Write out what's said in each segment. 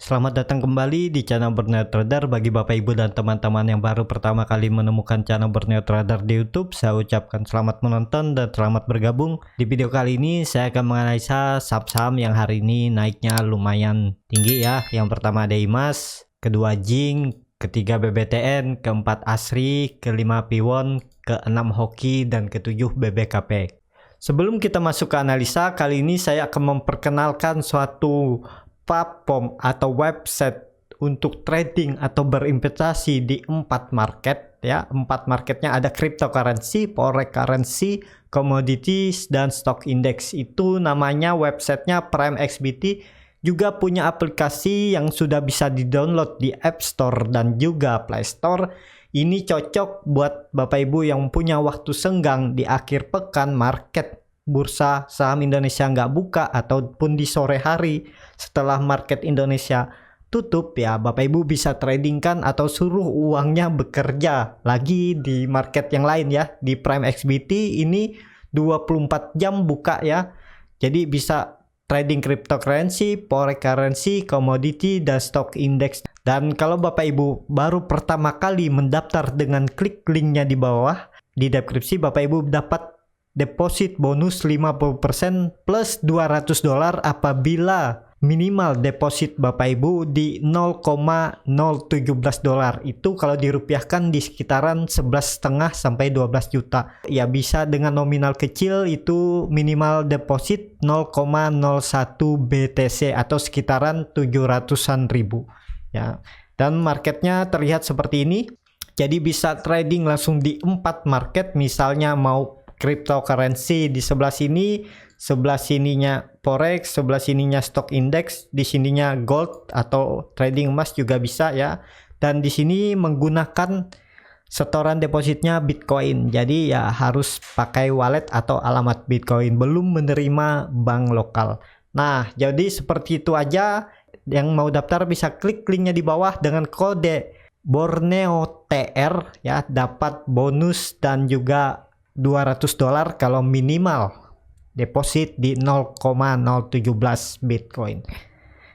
Selamat datang kembali di channel Burnout Trader. Bagi Bapak Ibu dan teman-teman yang baru pertama kali menemukan channel Burnout Trader di YouTube, saya ucapkan selamat menonton dan selamat bergabung. Di video kali ini saya akan menganalisa saham-saham yang hari ini naiknya lumayan tinggi ya. Yang pertama ada IMAS, kedua Jing, ketiga BBTN, keempat ASRI, kelima Piwon, keenam Hoki, dan ketujuh BBKP. Sebelum kita masuk ke analisa, kali ini saya akan memperkenalkan suatu platform atau website untuk trading atau berinvestasi di 4 market ya. 4 marketnya ada cryptocurrency, forex currency, commodities, dan stock index. Itu namanya websitenya PrimeXBT. Juga punya aplikasi yang sudah bisa di-download di App Store dan juga Play Store. Ini cocok buat Bapak Ibu yang punya waktu senggang di akhir pekan market bursa saham Indonesia nggak buka ataupun di sore hari setelah market Indonesia tutup ya. Bapak Ibu bisa trading kan atau suruh uangnya bekerja lagi di market yang lain ya. Di PrimeXBT ini 24 jam buka ya. Jadi bisa trading cryptocurrency, forex currency, commodity, dan stock index. Dan kalau Bapak Ibu baru pertama kali mendaftar dengan klik linknya di bawah di deskripsi, Bapak Ibu dapat deposit bonus 50% plus $200 apabila minimal deposit Bapak Ibu di $0,017. Itu kalau dirupiahkan di sekitaran 11,5 sampai 12 juta. Ya bisa dengan nominal kecil itu minimal deposit 0,01 BTC atau sekitaran 700-an ribu ya. Dan marketnya terlihat seperti ini. Jadi bisa trading langsung di 4 market, misalnya mau cryptocurrency di sebelah sininya forex, sebelah sininya stock index, di sininya gold atau trading emas juga bisa ya. Dan di sini menggunakan setoran depositnya Bitcoin. Jadi ya harus pakai wallet atau alamat Bitcoin, belum menerima bank lokal. Nah, jadi seperti itu aja. Yang mau daftar bisa klik linknya di bawah dengan kode Borneo TR ya, dapat bonus dan juga $200 kalau minimal deposit di 0,017 Bitcoin.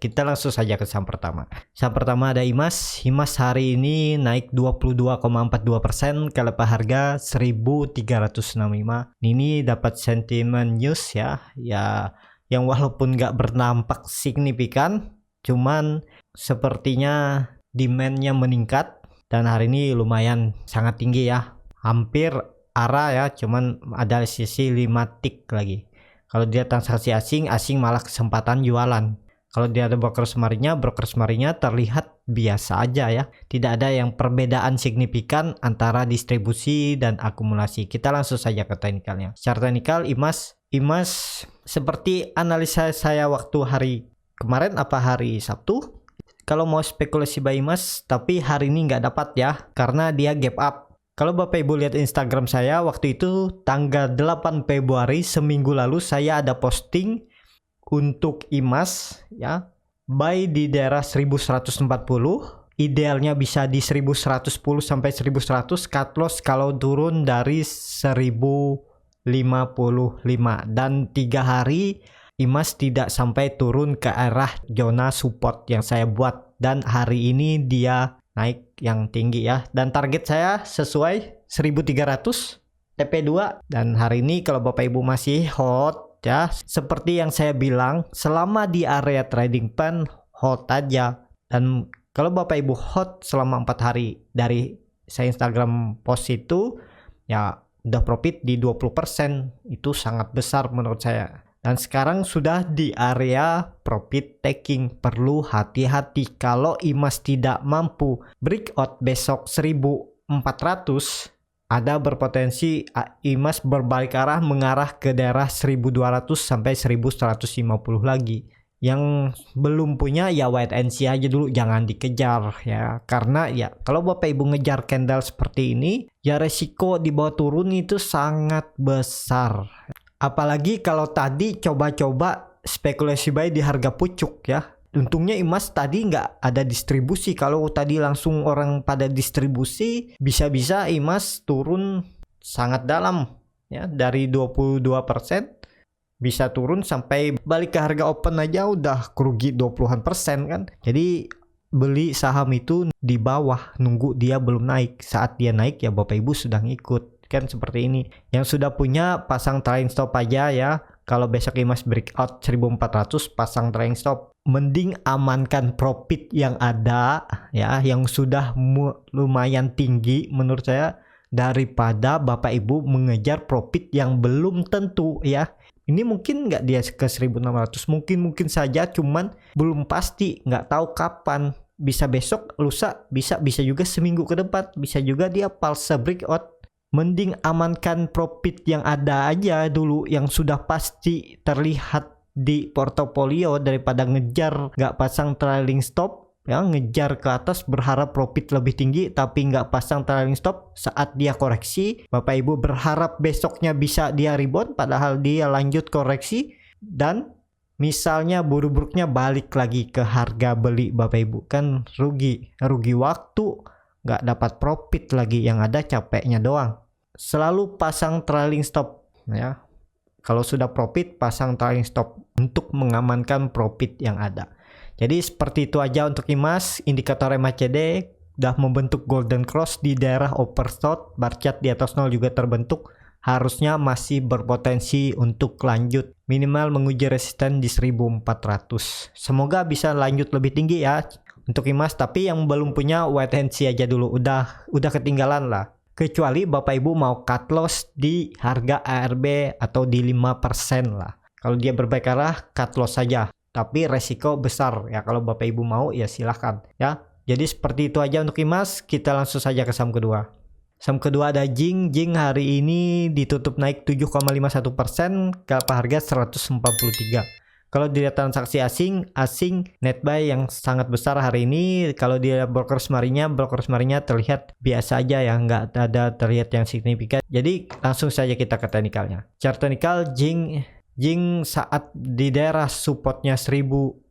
Kita langsung saja ke saham pertama. Saham pertama ada IMAS. IMAS hari ini naik 22,42%, kelepas harga 1365. Ini dapat sentimen news ya. Ya, yang walaupun nggak berdampak signifikan, cuman sepertinya demand-nya meningkat dan hari ini lumayan sangat tinggi ya. Hampir arah ya, cuman ada sisi 5 tick lagi. Kalau dia transaksi asing malah kesempatan jualan. Kalau dia ada broker semarinya terlihat biasa aja ya. Tidak ada yang perbedaan signifikan antara distribusi dan akumulasi. Kita langsung saja ke teknikalnya. Secara teknikal IMAS seperti analisa saya waktu hari kemarin apa hari Sabtu. Kalau mau spekulasi buy IMAS tapi hari ini nggak dapat ya, karena dia gap up. Kalau Bapak Ibu lihat Instagram saya waktu itu tanggal 8 Februari seminggu lalu saya ada posting untuk IMAS ya, buy di daerah 1140, idealnya bisa di 1110 sampai 1100, cut loss kalau turun dari 1055 dan 3 hari IMAS tidak sampai turun ke arah zona support yang saya buat, dan hari ini dia naik yang tinggi ya, dan target saya sesuai 1300 TP2. Dan hari ini kalau Bapak Ibu masih hot ya, seperti yang saya bilang, selama di area trading plan hot aja. Dan kalau Bapak Ibu hot selama 4 hari dari saya Instagram post itu ya udah profit di 20%, itu sangat besar menurut saya. Dan sekarang sudah di area profit taking, perlu hati-hati. Kalau IMAS tidak mampu breakout besok 1400, ada berpotensi IMAS berbalik arah mengarah ke daerah 1200 sampai 1150 lagi. Yang belum punya ya wait and see aja dulu, jangan dikejar ya. Karena ya kalau Bapak Ibu ngejar candle seperti ini ya resiko dibawa turun itu sangat besar. Apalagi kalau tadi coba-coba spekulasi buy di harga pucuk ya. Untungnya IMAS tadi nggak ada distribusi. Kalau tadi langsung orang pada distribusi, bisa-bisa IMAS turun sangat dalam ya, dari 22% bisa turun sampai balik ke harga open aja udah kerugi 20% kan. Jadi beli saham itu di bawah, nunggu dia belum naik. Saat dia naik ya Bapak Ibu sudah ngikut kan, seperti ini. Yang sudah punya pasang trailing stop aja ya. Kalau besok IMAS breakout 1400 pasang trailing stop. Mending amankan profit yang ada ya, yang sudah lumayan tinggi menurut saya, daripada Bapak Ibu mengejar profit yang belum tentu ya. Ini mungkin nggak dia ke 1600, mungkin saja, cuman belum pasti, nggak tahu kapan. Bisa besok, lusa, bisa juga seminggu ke depan, bisa juga dia false breakout. Mending amankan profit yang ada aja dulu, yang sudah pasti terlihat di portofolio, daripada ngejar nggak pasang trailing stop. Ya, ngejar ke atas berharap profit lebih tinggi tapi nggak pasang trailing stop. Saat dia koreksi, Bapak Ibu berharap besoknya bisa dia rebound, padahal dia lanjut koreksi, dan misalnya buruk-buruknya balik lagi ke harga beli, Bapak Ibu kan rugi waktu, nggak dapat profit lagi, yang ada capeknya doang. Selalu pasang trailing stop ya. Kalau sudah profit, pasang trailing stop untuk mengamankan profit yang ada. Jadi seperti itu aja untuk IMAS. Indikator MACD udah membentuk golden cross di daerah oversold, bar chart di atas 0 juga terbentuk. Harusnya masih berpotensi untuk lanjut, minimal menguji resisten di 1400. Semoga bisa lanjut lebih tinggi ya untuk IMAS, tapi yang belum punya wait and see aja dulu, udah ketinggalan lah. Kecuali Bapak Ibu mau cut loss di harga ARB atau di 5% lah. Kalau dia berbalik arah, cut loss saja. Tapi resiko besar ya, kalau Bapak Ibu mau ya silahkan ya. Jadi seperti itu aja untuk IMAS. Kita langsung saja ke saham kedua. Saham kedua ada Jing. Jing hari ini ditutup naik 7,51% ke harga 143. Kalau dilihat transaksi asing net buy yang sangat besar hari ini. Kalau dilihat broker smarinya terlihat biasa aja ya, nggak ada terlihat yang signifikan. Jadi langsung saja kita ke teknikalnya. Chart teknikal Jing saat di daerah supportnya 1115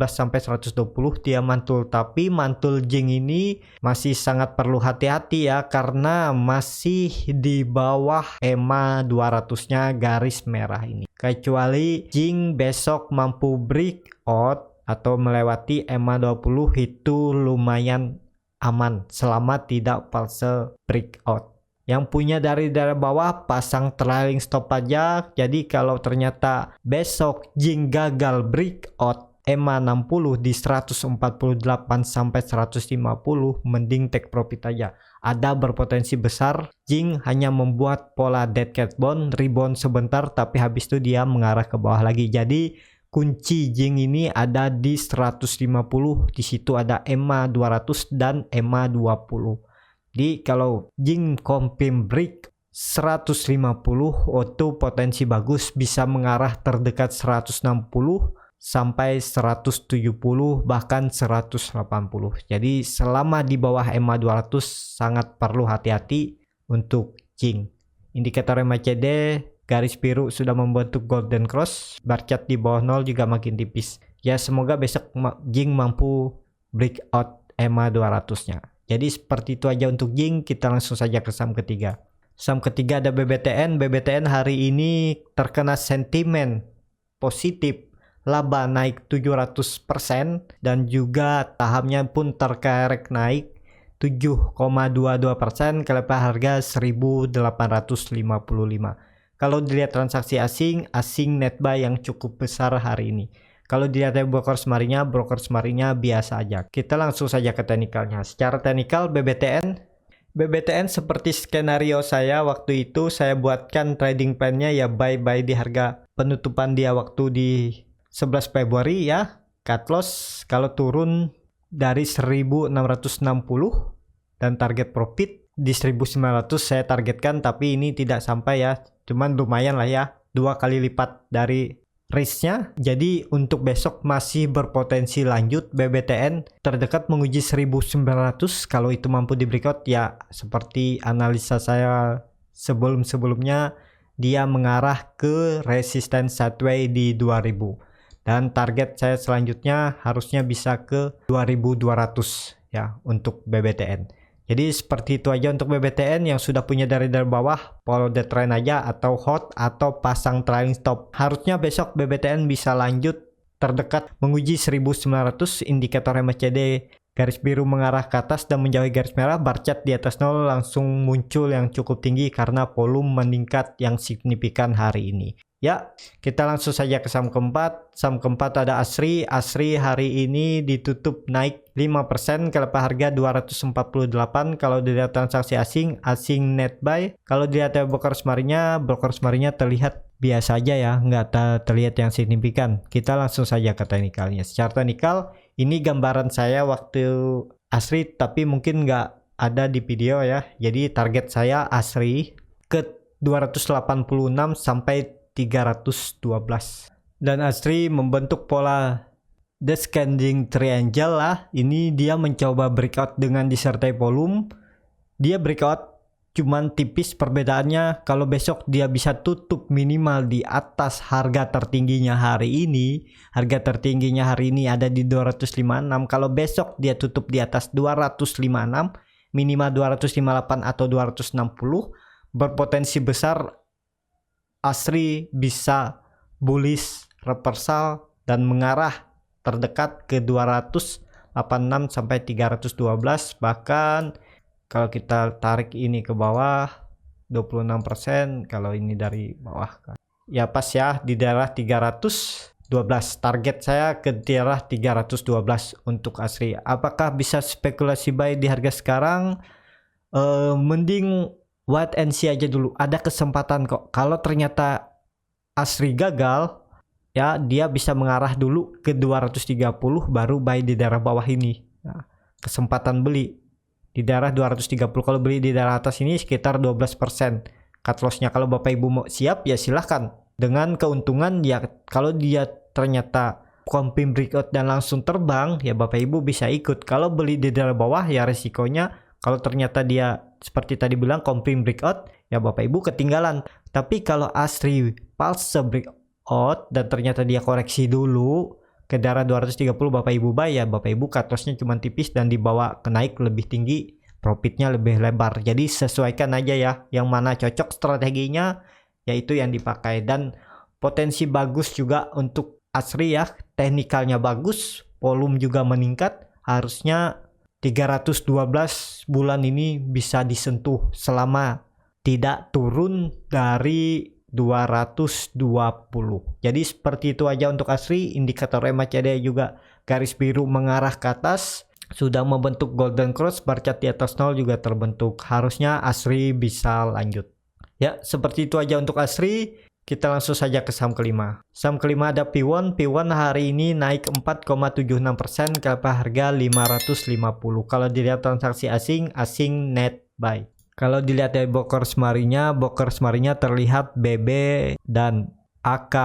sampai 120 dia mantul, tapi mantul Jing ini masih sangat perlu hati-hati ya, karena masih di bawah EMA 200-nya garis merah ini. Kecuali Jing besok mampu breakout atau melewati EMA 20, itu lumayan aman selama tidak false breakout. Yang punya dari daerah bawah pasang trailing stop aja. Jadi kalau ternyata besok Jing gagal breakout EMA 60 di 148 sampai 150, mending take profit aja. Ada berpotensi besar Jing hanya membuat pola dead cat bone, rebound sebentar tapi habis itu dia mengarah ke bawah lagi. Jadi kunci Jing ini ada di 150, di situ ada EMA 200 dan EMA 20. Jadi kalau Jing confirm break 150, auto potensi bagus bisa mengarah terdekat 160 sampai 170 bahkan 180. Jadi selama di bawah EMA 200 sangat perlu hati-hati untuk Jing. Indikator MACD garis biru sudah membentuk golden cross, bar chart di bawah 0 juga makin tipis. Ya semoga besok Jing mampu breakout EMA 200-nya. Jadi seperti itu aja untuk Jing. Kita langsung saja ke saham ketiga. Saham ketiga ada BBTN. BBTN hari ini terkena sentimen positif, laba naik 700% dan juga sahamnya pun terkerek naik 7,22% ke level harga 1855. Kalau dilihat transaksi asing net buy yang cukup besar hari ini. Kalau dilihat broker smarinya biasa aja. Kita langsung saja ke teknikalnya. Secara teknikal BBTN seperti skenario saya waktu itu, saya buatkan trading plan-nya ya buy di harga penutupan dia waktu di 11 Februari ya. Cut loss kalau turun dari 1660 dan target profit di 1900 saya targetkan, tapi ini tidak sampai ya. Cuman lumayan lah ya, 2 kali lipat dari risknya. Jadi untuk besok masih berpotensi lanjut BBTN terdekat menguji 1900. Kalau itu mampu di breakout ya seperti analisa saya sebelumnya, dia mengarah ke resisten sideways di 2000 dan target saya selanjutnya harusnya bisa ke 2200 ya untuk BBTN. Jadi seperti itu aja untuk BBTN. Yang sudah punya dari bawah, follow the trend aja atau hold atau pasang trailing stop. Harusnya besok BBTN bisa lanjut terdekat menguji 1900, indikator MACD garis biru mengarah ke atas dan menjauhi garis merah. Bar chart di atas 0 langsung muncul yang cukup tinggi karena volume meningkat yang signifikan hari ini. Ya, kita langsung saja ke saham keempat. Saham keempat ada Asri. Asri hari ini ditutup naik 5%, kelepas harga 248. Kalau dilihat transaksi asing net buy. Kalau dilihat broker smarinya terlihat biasa aja ya, nggak terlihat yang signifikan. Kita langsung saja ke teknikalnya. Secara teknikal, ini gambaran saya waktu Asri, tapi mungkin nggak ada di video ya. Jadi target saya Asri ke 286 sampai 312. Dan Asri membentuk pola descending triangle lah. Ini dia mencoba breakout dengan disertai volume. Dia breakout cuman tipis, perbedaannya kalau besok dia bisa tutup minimal di atas harga tertingginya hari ini. Harga tertingginya hari ini ada di 256. Kalau besok dia tutup di atas 256, minimal 258 atau 260, berpotensi besar Asri bisa bullish reversal dan mengarah terdekat ke 286 sampai 312. Bahkan kalau kita tarik ini ke bawah 26%, kalau ini dari bawah kan ya pas ya di daerah 312. Target saya ke daerah 312 untuk Asri. Apakah bisa spekulasi buy di harga sekarang? Mending wait and see aja dulu. Ada kesempatan kok. Kalau ternyata Asri gagal, ya dia bisa mengarah dulu ke 230 baru buy di daerah bawah ini. Nah, kesempatan beli di daerah 230. Kalau beli di daerah atas ini sekitar 12% cut lossnya. Kalau Bapak Ibu mau siap ya silahkan. Dengan keuntungan ya kalau dia ternyata confirm breakout dan langsung terbang ya Bapak Ibu bisa ikut. Kalau beli di daerah bawah ya resikonya kalau ternyata dia seperti tadi bilang confirm breakout ya Bapak Ibu ketinggalan. Tapi kalau Asri pulse breakout dan ternyata dia koreksi dulu ke daerah 230 Bapak Ibu buy ya Bapak Ibu cut lossnya cuma tipis dan dibawa ke naik lebih tinggi, profitnya lebih lebar. Jadi sesuaikan aja ya yang mana cocok strateginya yaitu yang dipakai. Dan potensi bagus juga untuk Asri ya, teknikalnya bagus, volume juga meningkat. Harusnya 312 bulan ini bisa disentuh selama tidak turun dari 220. Jadi seperti itu aja untuk Asri. Indikator MACD juga garis biru mengarah ke atas, sudah membentuk golden cross. Bar chart di atas 0 juga terbentuk. Harusnya Asri bisa lanjut. Ya, seperti itu aja untuk Asri. Kita langsung saja ke saham kelima. Saham kelima ada Piwon. Piwon hari ini naik 4,76% ke harga 550. Kalau dilihat transaksi asing net buy. Kalau dilihat dari broker smarinya terlihat BB dan AK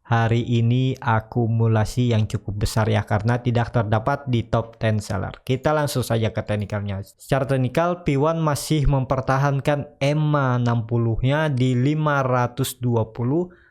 hari ini akumulasi yang cukup besar ya, karena tidak terdapat di top 10 seller. Kita langsung saja ke teknikalnya. Secara teknikal Piwon masih mempertahankan EMA 60-nya di 520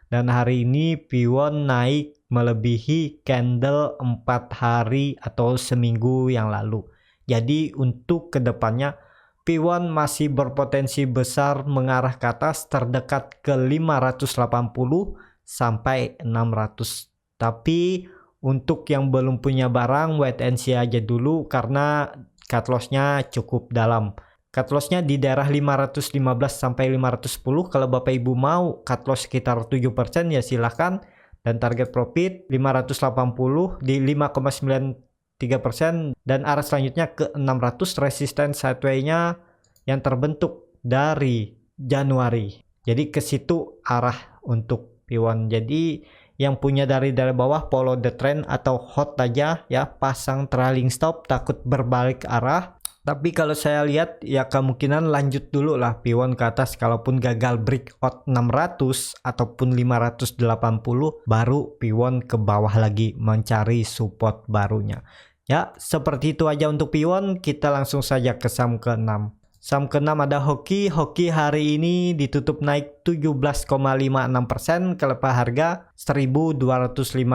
dan hari ini Piwon naik melebihi candle 4 hari atau seminggu yang lalu. Jadi untuk kedepannya Piwon masih berpotensi besar mengarah ke atas terdekat ke 580 sampai 600. Tapi untuk yang belum punya barang wait and see aja dulu karena cut loss-nya cukup dalam. Cut loss-nya di daerah 515 sampai 510. Kalau Bapak Ibu mau cut loss sekitar 7% ya silahkan. Dan target profit 580 di 5,93% dan arah selanjutnya ke 600. Resisten sideway-nya yang terbentuk dari Januari. Jadi ke situ arah untuk Piwon. Jadi yang punya dari bawah follow the trend atau hot aja ya, pasang trailing stop takut berbalik arah. Tapi kalau saya lihat ya kemungkinan lanjut dulu lah Piwon ke atas, kalaupun gagal breakout 600 ataupun 580 baru Piwon ke bawah lagi mencari support barunya. Ya seperti itu aja untuk Piwon. Kita langsung saja ke saham ke-6. Saham ke-6 ada Hoki. Hoki hari ini ditutup naik 17,56% ke lepas harga 1.205.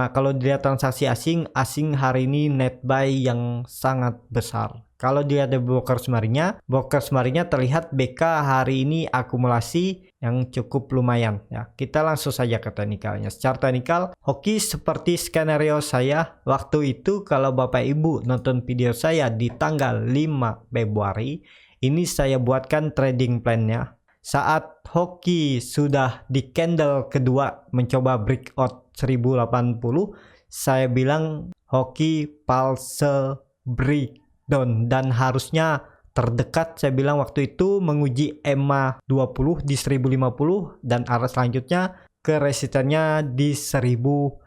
Kalau dilihat transaksi asing hari ini net buy yang sangat besar. Kalau dilihat dari broker summary-nya terlihat BK hari ini akumulasi yang cukup lumayan ya. Kita langsung saja ke teknikalnya. Secara teknikal, hoki seperti skenario saya waktu itu. Kalau Bapak Ibu nonton video saya di tanggal 5 Februari, ini saya buatkan trading plan-nya. Saat hoki sudah di candle kedua mencoba breakout 1080, saya bilang hoki pulse breakdown dan harusnya terdekat. Saya bilang waktu itu menguji EMA 20 di 1050 dan arah selanjutnya ke resistennya di 1200.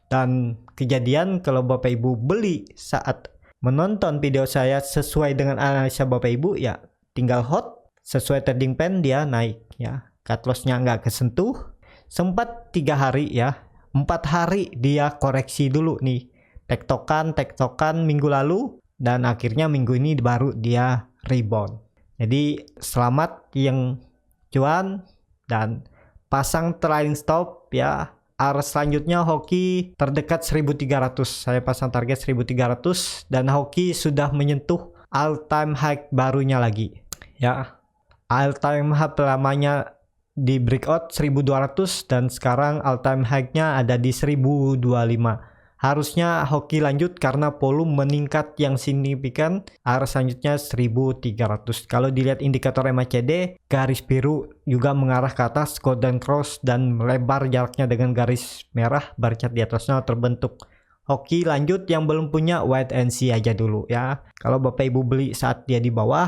Dan kejadian kalau Bapak Ibu beli saat menonton video saya sesuai dengan analisa Bapak Ibu ya tinggal hot, sesuai trading plan dia naik ya. Cut loss-nya nggak kesentuh. Sempat 3 hari ya, 4 hari dia koreksi dulu nih. Tektokan minggu lalu dan akhirnya minggu ini baru dia rebound. Jadi selamat yang cuan dan pasang trailing stop ya. Arah selanjutnya hoki terdekat 1300. Saya pasang target 1300 dan hoki sudah menyentuh all time high barunya lagi. Ya. All time high lamanya di breakout 1200 dan sekarang all time high-nya ada di 1025. Harusnya hoki lanjut karena volume meningkat yang signifikan. Arah selanjutnya 1300. Kalau dilihat indikator MACD, garis biru juga mengarah ke atas, golden cross dan melebar jaraknya dengan garis merah, bar chart di atasnya terbentuk. Hoki lanjut, yang belum punya wait and see aja dulu ya. Kalau Bapak Ibu beli saat dia di bawah,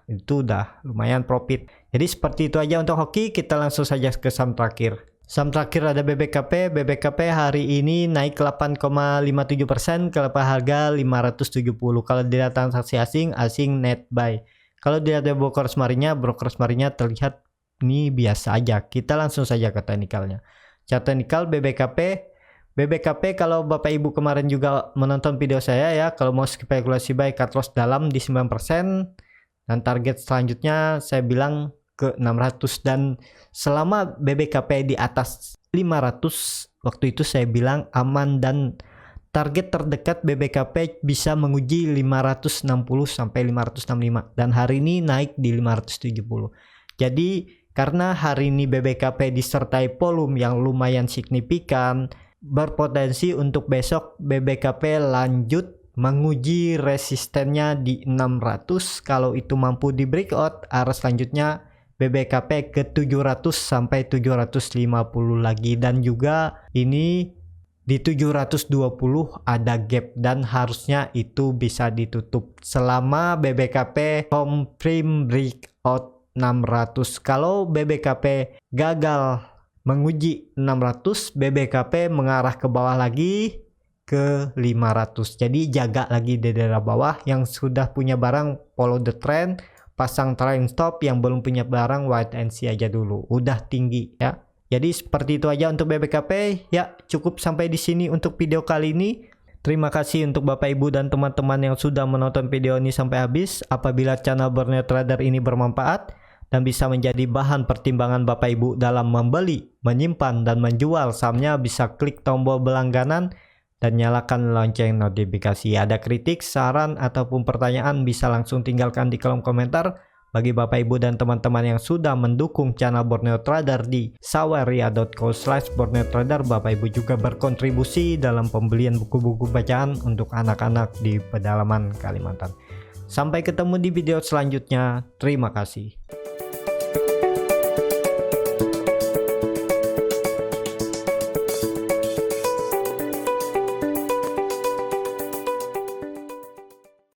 itu udah lumayan profit. Jadi seperti itu aja untuk hoki. Kita langsung saja ke saham terakhir. Saham terakhir ada BBKP. BBKP hari ini naik 8,57% ke harga 570. Kalau dilihat transaksi asing net buy. Kalau dilihat dari broker summary-nya terlihat ini biasa aja. Kita langsung saja ke teknikalnya. Chart teknikal BBKP kalau Bapak Ibu kemarin juga menonton video saya ya, kalau mau spekulasi buy cut loss dalam di 9% dan target selanjutnya saya bilang ke 600, dan selama BBKP di atas 500 waktu itu saya bilang aman dan target terdekat BBKP bisa menguji 560 sampai 565 dan hari ini naik di 570. Jadi karena hari ini BBKP disertai volume yang lumayan signifikan, berpotensi untuk besok BBKP lanjut menguji resistennya di 600. Kalau itu mampu di breakout, arah selanjutnya BBKP ke 700 sampai 750 lagi, dan juga ini di 720 ada gap dan harusnya itu bisa ditutup selama BBKP confirm breakout 600. Kalau BBKP gagal menguji 600, BBKP mengarah ke bawah lagi ke 500. Jadi jaga lagi di daerah bawah. Yang sudah punya barang follow the trend, pasang trailing stop. Yang belum punya barang wait and see aja dulu, udah tinggi ya. Jadi seperti itu aja untuk BBKP ya. Cukup sampai di sini untuk video kali ini. Terima kasih untuk Bapak Ibu dan teman-teman yang sudah menonton video ini sampai habis. Apabila channel Borneo Trader ini bermanfaat dan bisa menjadi bahan pertimbangan Bapak Ibu dalam membeli, menyimpan, dan menjual sahamnya, bisa klik tombol berlangganan dan nyalakan lonceng notifikasi. Ada kritik, saran, ataupun pertanyaan bisa langsung tinggalkan di kolom komentar. Bagi Bapak Ibu dan teman-teman yang sudah mendukung channel Borneo Trader di saweria.co/borneotrader, Bapak Ibu juga berkontribusi dalam pembelian buku-buku bacaan untuk anak-anak di pedalaman Kalimantan. Sampai ketemu di video selanjutnya. Terima kasih.